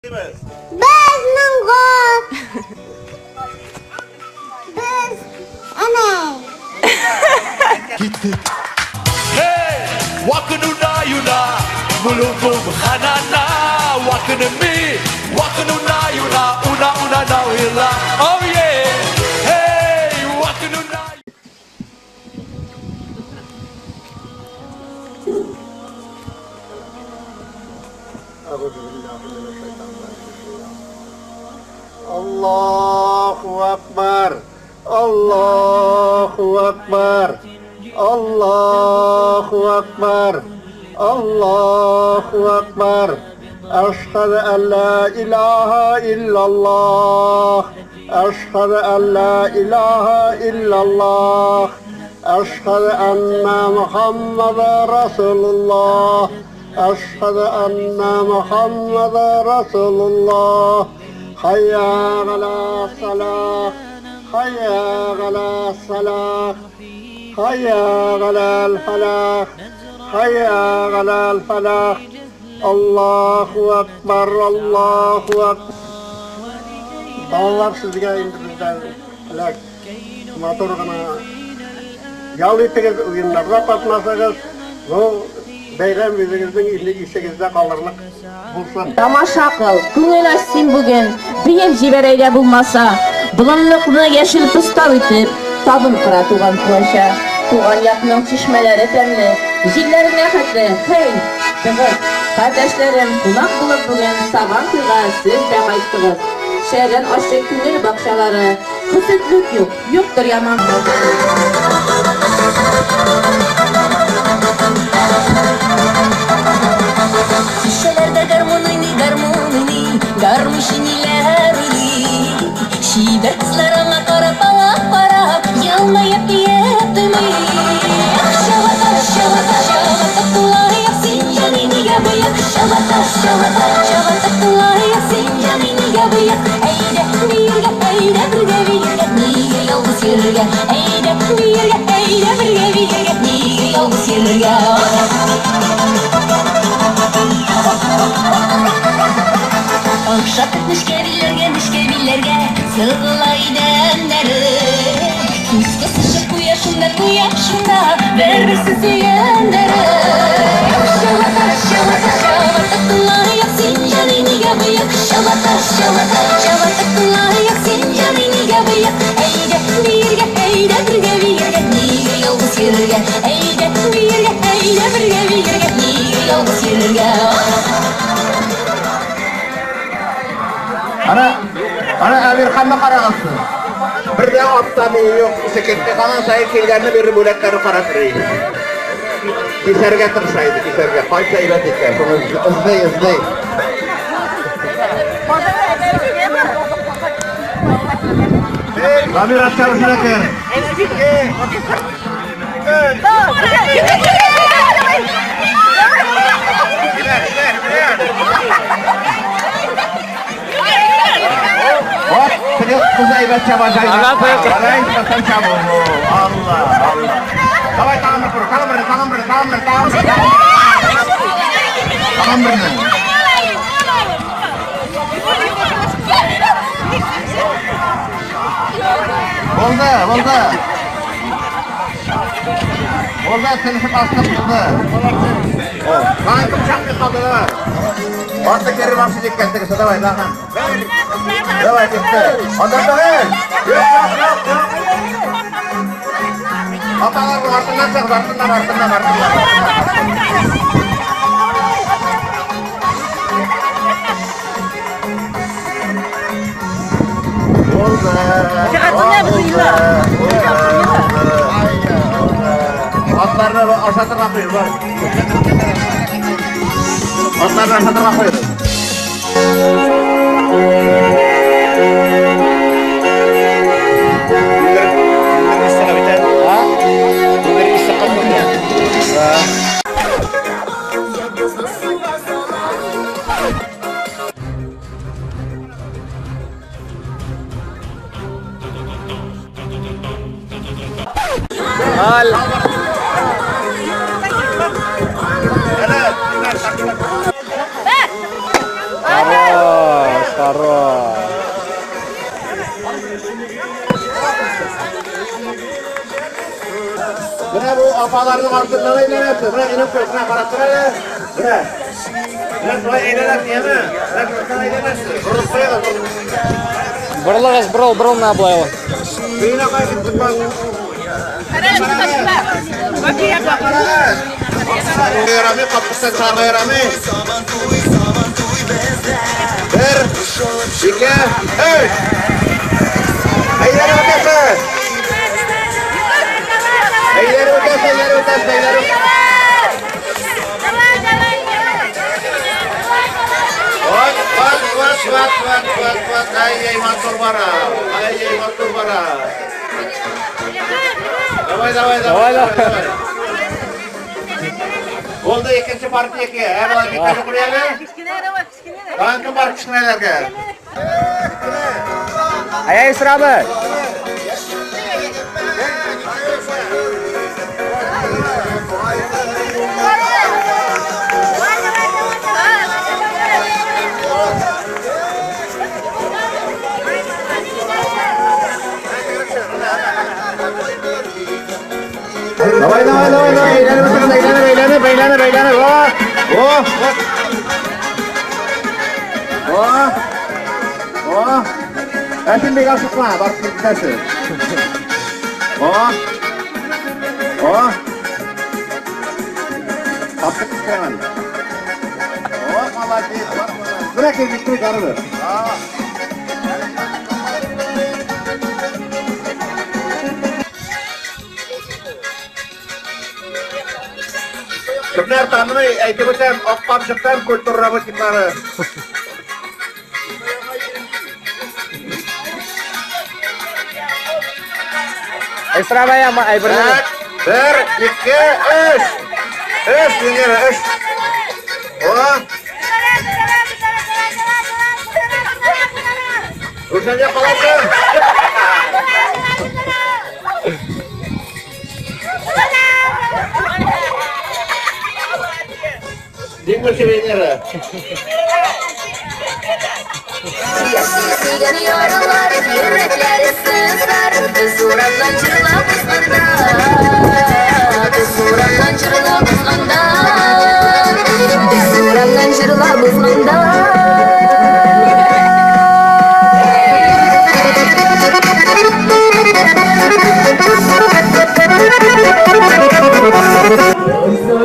Biz Mongol. Biz Anay. Hey, wakanuna yuna, mulubum hanana, wakanami, wakanuna yuna, una na wila. Oh yeah, hey, wakanuna. Allahu Akbar, Allahu Akbar, Allahu Akbar, Allahu Akbar. Eşhedü en la ilahe illallah, eşhedü en la ilahe illallah, eşhedü enne Muhammeden Resulullah, eşhedü enne Muhammeden Resulullah. Hayya ala salah, hayya ala salah, hayya ala falah, hayya ala falah. Allahu Akbar, Allahu Akbar. Dağlar sizge indirimizden elek motor gana yal ettiğiniz oyunlarda katnasanız bu bayram yüzünüzün illik işinizde kalırlık bulsun. Tamaşa qil, ko'ngil ochsin bugun. Biyim jiberayda bo'lmasa, bulanliqni yashil pistab etib, tabim qira tugan qo'sha. Tugan yaqinning chishmalari tamli, jillari naqatli. Hey, tig'iz, qardoshlarım, qulaq bo'lib bugun sabon qilgan siz da qaytdingiz. Şehrin oshlik ko'ngil baqshalari, qisitlik yo'q, yo'qdir yomon. Şişelerde garmonini, garmışinilerini. Şiver kızlarına karap alak parak, yalmayıp yetimi. Şavata, şavata, şavata, kulağı yapsın canini yabayak. Şavata, şavata, şavata, kulağı yapsın canini yabayak. Eyde, birge, eyde, birge, niye yalnız yürge. Eyde, birge, niye yalnız yürge. Akşat nişkevillerge sığılaydı enleri. Küske sıçıp bu yaşında vermişsiz yiyenleri. Şavata, şavata, şavata, kulağı yapsın canini yabayak. Şavata, şavata, şavata, kulağı yapsın canini yabayak. Eyde, birge, niye yalnız yürge. Eyde, birge, niye yalnız yürge. Ana Amir Khan'la qarag'ansiz. Bir de otami yo'q, seketga qalan sayin kelganini berib bo'laklari qaratmaydi. Kesarga tirishaydi, kesarga qayta ibat etgan. Buni izlay. Amir aşağısına kır. Hop, kuzey ve çabacaydı. Allah Allah. Davay tangan berpuru, tangan berenang. Bolda seni bastım buldu. Lan kımşak bir kaldılar. Orta kere vakti dikkatli davay tangan. Davay gitti. Adam da ver. Yok. Apalar bu artından çık, artından. Atlarını aşağıdan akıyor bak. Atlarını aşağıdan akıyor. Здорово. Buna bu apalarning ortidan aylanadi. Buna inib ko'zına qarab turadi. Buna. Buna to'y aylanadi yana. Buna ko'zdan aylanadi. Urib qo'yadi. Бұрылығыз, бұрыл на былай. Buyuna qaytib tutmaz. Yaramay, qapısdan sağa yaramay. Bir, iki, üç. Aylanib o'tasiz. Aylanib o'tasiz. Vat. Ay motor bara. Давай. Oldu ikinci partiya ki. Hemen dikkatli kurayalım. Kanka var kişinelerge. Аяй сұрабы. Давай. Eğlenir. Oh. Şimdi biraz tutma. Bak gidersin. Oh. Kaptık istemem. Молодец. Bırak elbisini karıdır. Kimler tanımay, aytib o'tam, oq qopchiqdan ko'rtirrabot kimlari. Сұрабы аяма, ай бірді. 1, 2, 3. 3, yengere, 3. Ursanya qalasın. Dingo sevenlere. Yanıyor yollar, yürekler sızlar. Biz uğramdan çırıla buzmanda. Biz uğramdan çırıla buzmanda. Biz uğramdan çırıla buzmanda.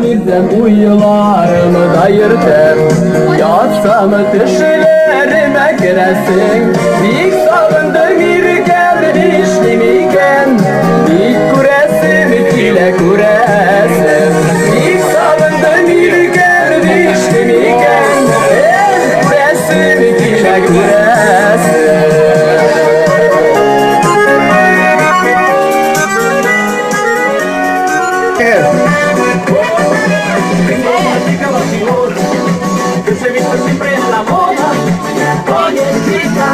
Bizden uyularımı dayırdım. Yatsam düşlerime giresin. Bir savundur bir geldi işlemiken. Bir kuresim ile kuresim. Bir savundur bir geldi işlemiken. Bir kuresim ile kuresim. Que se viste siempre en la moda. Oye chica,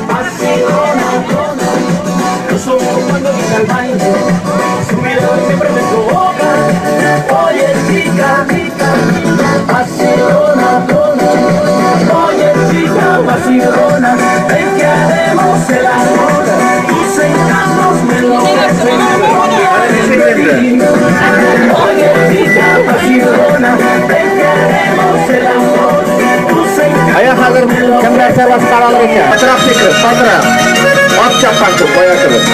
vacilona, no somos cuando dice al baile, su mirada siempre me provoca. Oye chica, vacilona, oye chica, vacilona, ven que haremos el amor, tus encantos me enloquecen. Oye chica, vacilona, ven que haremos el amor, tus encantos. Aya hazır kimler servis qaralır ekan. Atraf fikri, hazır. Ot chapan ko'p qo'yasiz.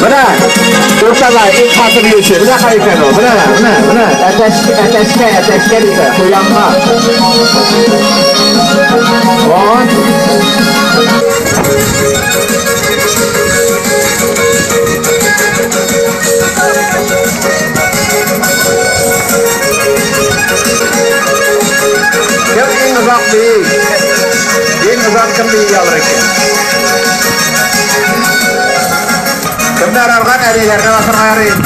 Buna Tursalar ilk hatır yürüyüşü. Buna kayıkan o. Buna. Ateşke bize. Uyanma. On. Kim en uzak değil. En uzak kim değil alır ki. Kimler argan erilerine basın ayarayın.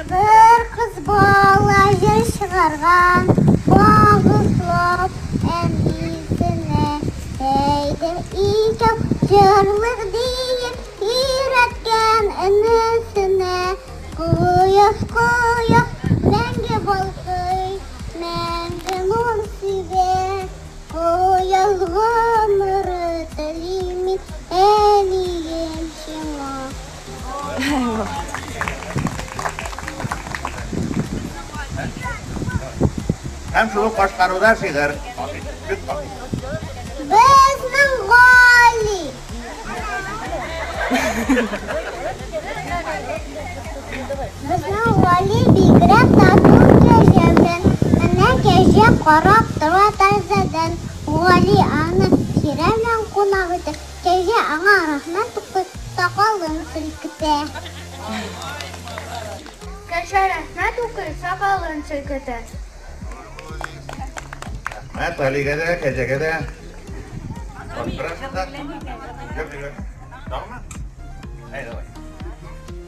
Bir kız bala yer çıkargan, bağıslap emizine. Eydim icap jırlık deyip, iretken enesine. Kuyas, menge balkıy, menge nun sive. Kuyas gımırı telimin, eliyem şima. Hem şunu başkarular şeyler. Lütfen. Bizning G'oli. Bizning G'oli bigrab tatun kejadan. Ana keja qarab tura tazadan. G'oli ana kiraman qonag'ida. Keja anga rahmat o'qib taqalın silkite. Keja rahmat o'qib taqalın silkite. Ha, taligada, kejagada.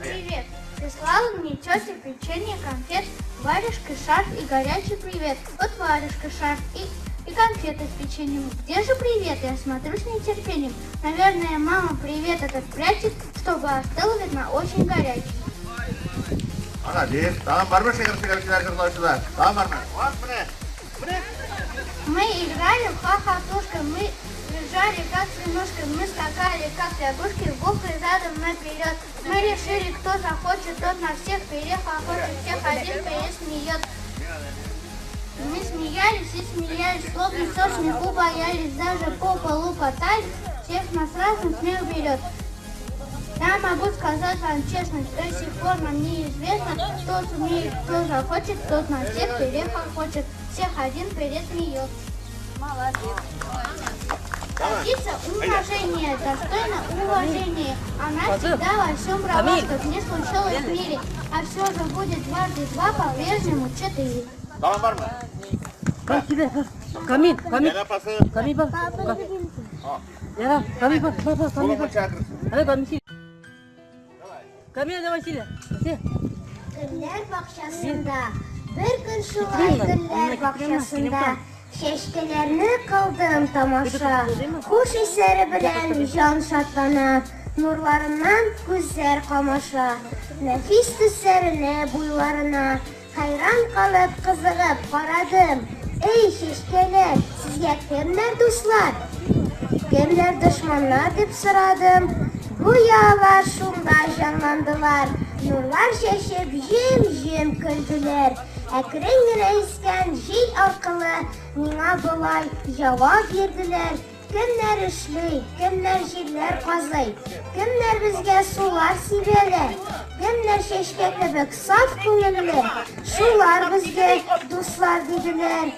Привет! Прислала мне тетя печенье, конфет, варежка, шарф и горячий привет. Вот варежка, шарф и конфеты с печеньем. Где же привет? Я смотрю с нетерпением. Наверное, мама привет этот прячет, чтобы остыл, видно, очень горячий. Ana deyip, tamam var mı şeker kızlar? Tamam var mı? Var mı ne? Мы играли в хохотушку, мы лежали как свинушка, мы скакали как лягушки, буквы задом наперед. Мы решили, кто захочет, тот на всех перехохочет, всех один пересмеет. Мы смеялись и смеялись, словно сошни боялись, даже по полу катались, всех нас разом смех берет. Я могу сказать вам честно, до сих пор нам неизвестно, кто сумеет, кто захочет, тот на всех перехохочет, всех один пересмеет. Молодец. Птица умножение, достойно уважения. Она всегда во всем права, чтоб не случилось в мире. А все же будет дважды два, по-прежнему 4. Tamam var mı? Камин. Yana pası. Камин bak. Ya, Камин bak. Kolumu çağırırsın. Hadi Камин силя. Камин давай силя. Güller bahçesinde, bir gün şulay güller bahçesinde. Şeşkelerini kıldım tamaşa, kuş eseri bilen can şatlana, nurlarından gözler kamaşa, nefis düşlerine boylarına, hayran kalıp kızıgıp karadım. Ey şeşkeler, sizge kimler dostlar, kimler düşmanlar dep sıradım. Bu yağlar şunda canlandılar, nurlar şeşip jim küldüler. Ekrenine esken jil arkalı nina bulay cevap verdiler. Kimler işli, kimler jiller kazay, kimler bizge sular sibeler, kimler şeşke kebek saf ko'ngilli, şular bizge dostlar dediler.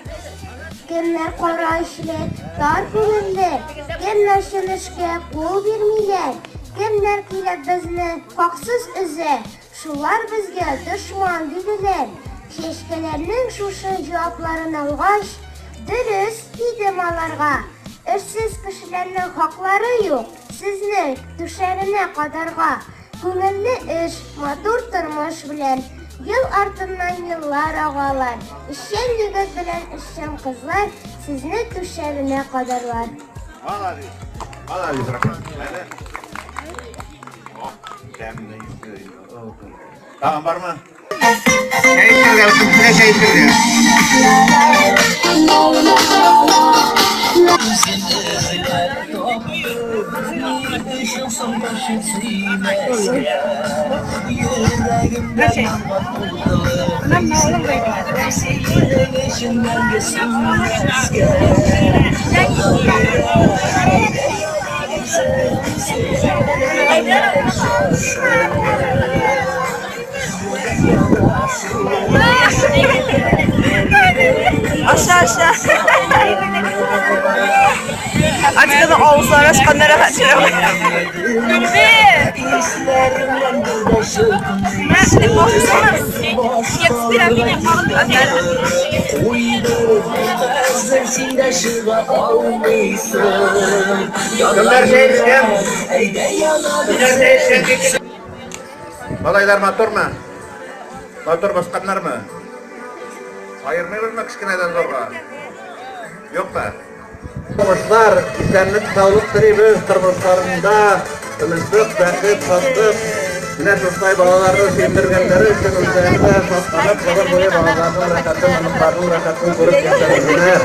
Kimler qora işli, dar ko'ngilli, kimler şinishga qo'l bermeyler, kimler kelib bizni haqsiz ize, şular bizge dushman dediler. Şeşkelerinin şuşun cevaplarını alğaç, dürüst dedim alarga. İşsiz kişilerinin hakları yok, sizning düşerine kadarga. Ko'ngilli iş, motor turmuş bilen, yıl артыннан yıllar ağalar. İşçen yigit bilen işçen kızlar, sizni düşerine kadarlar. Молодец. Молодец, Рахман. Tamam var mı? Şey içirge, üstüne şey içirge. Aşağı. Açıkçası ağızlar açkanlara kaçırıyor. Şimdi boşsanız 71 abinin kalın Kızım sindaşıga olmuşsun. Kimler seyirken? Kimler seyirken? Balaylar motor mu? Motor baskanlar mı? Ayırmıyoruz mu kichkineden zorga? Yok mu? Turmuşlar, isenlik, sağlık dileymiz turmuşlarında. Tinchlik, bakit, tatlık. Yine To'stay balalarni sevdirganlari uchun o'zlarida soslanib, qadar bo'yi bolalarning ro'yxatini, aniqlarning ro'yxatini ko'rib kelganlar.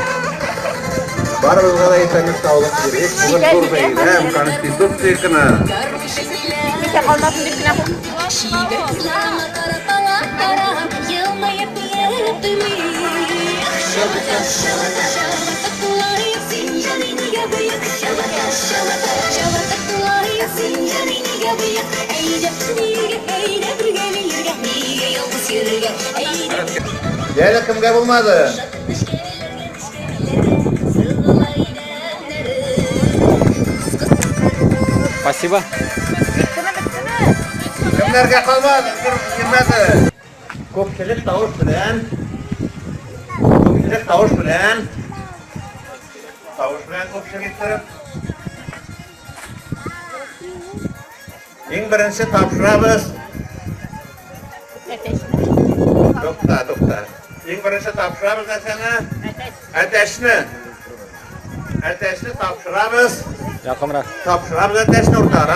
Baribizga da esenlik, sağlık kerak. Bugun zo'r bayram, Konstitutsiya kuni. Neka qolmasin deb kina qilib. Yana kimga bo'lmadi? Спасибо. Kimlarga qolmadi? Kirmadi. Ko'pchilik tovush bilan ko'pchilik kirib eng birinchi topshiramiz. To'xta. Eng birinchi topshiramiz narsani atashni topshiramiz. Yaqinroq. Topshiramiz atashni o'rtoqlar.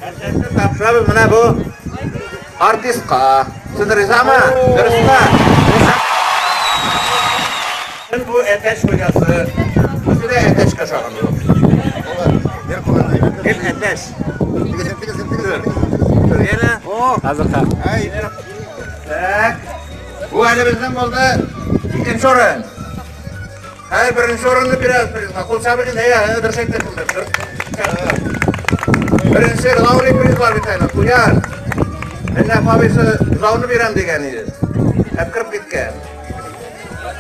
Atashni topshiramiz mana bu artistqa. Tushundingizmi? Durustmi? Bu atash qo'yasi. Shunday atashga shog'ildi. Gel atash. Yana Hozir ha. tak. Bu hali bizdan bo'ldi. Ikkinchi o'rin. Hayır, birinchi o'rinni beramiz. Qo'l sabig'ini dirshakda qildi. Birinchi Lauriy priz bor bitayni. Qo'yar. Endi fabisi zavni beram deganingiz. Kirib ketgan.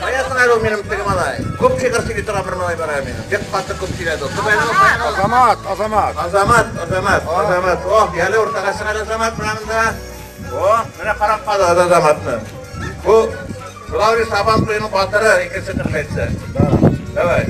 Qayerdan ayol menim tegamalay. Ko'p chegirsiga turib bir malay beraman. Deb qattiq ko'p keladi. Azamat. Oh, yali o'rtaga chiqadi azamat bilanda. Oh, mana qarab qoldi azamatni. Bu Lauriy Saban playni qotiri ikkinchi turmaydi. Davay.